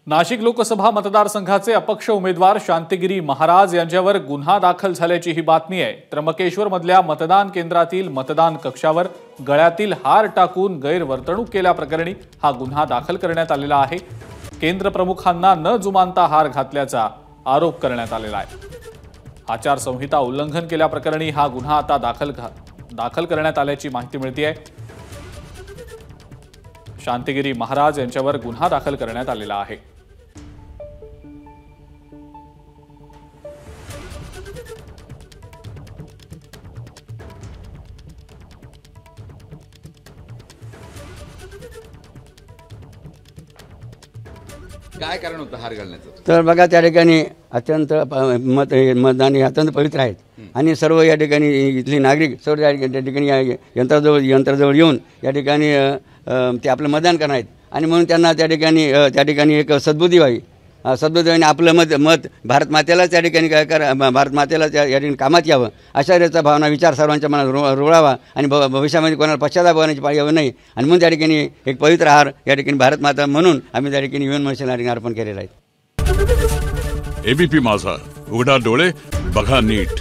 नाशिक लोकसभा मतदारसंघाचे अपक्ष उमेदवार शांतिगिरी महाराज यांच्यावर गुन्हा दाखल झाल्याची ही बातमी आहे। त्र्यंबकेश्वर मधल्या मतदान केंद्रातील मतदान कक्षावर गळ्यातील हार टाकून गैरवर्तणूक केल्याप्रकरणी हा गुन्हा दाखल करण्यात आलेला आहे। केंद्र प्रमुखांना न जुमानता हार घातल्याचा आरोप करण्यात आलेला आहे। आचारसंहिता उल्लंघन केल्याप्रकरणी हा गुन्हा आता दाखल करण्यात आल्याची माहिती मिळते आहे। शांतिगिरी महाराज यांच्यावर गुन्हा दाखल करण्यात आलेला आहे। काय कारण होतं हार घालण्याचं? तर बघा, त्या ठिकाणी अत्यंत मतदान हे अत्यंत पवित्र आहेत आणि सर्व या ठिकाणी इथले नागरिक सर्व त्या ठिकाणी यंत्राजवळ येऊन या ठिकाणी ते आपलं मतदान करणार आहेत आणि म्हणून त्यांना त्या ठिकाणी एक सद्बुद्धी व्हावी, सद्बुद्धीने आपलं मत भारत मातेलाच त्या ठिकाणी भारत मातेला या ठिकाणी कामात यावं अशा याचा भावना विचार सर्वांच्या मनात रुळावा आणि भविष्यामध्ये कोणाला पश्चाताप होण्याची पाळी यावं नाही आणि म्हणून त्या ठिकाणी एक पवित्र हार या ठिकाणी भारत माता म्हणून आम्ही त्या ठिकाणी युएन मशीनला अर्पण केलेला आहे। एबीपी माझा, उघडा डोळे बघा नीट।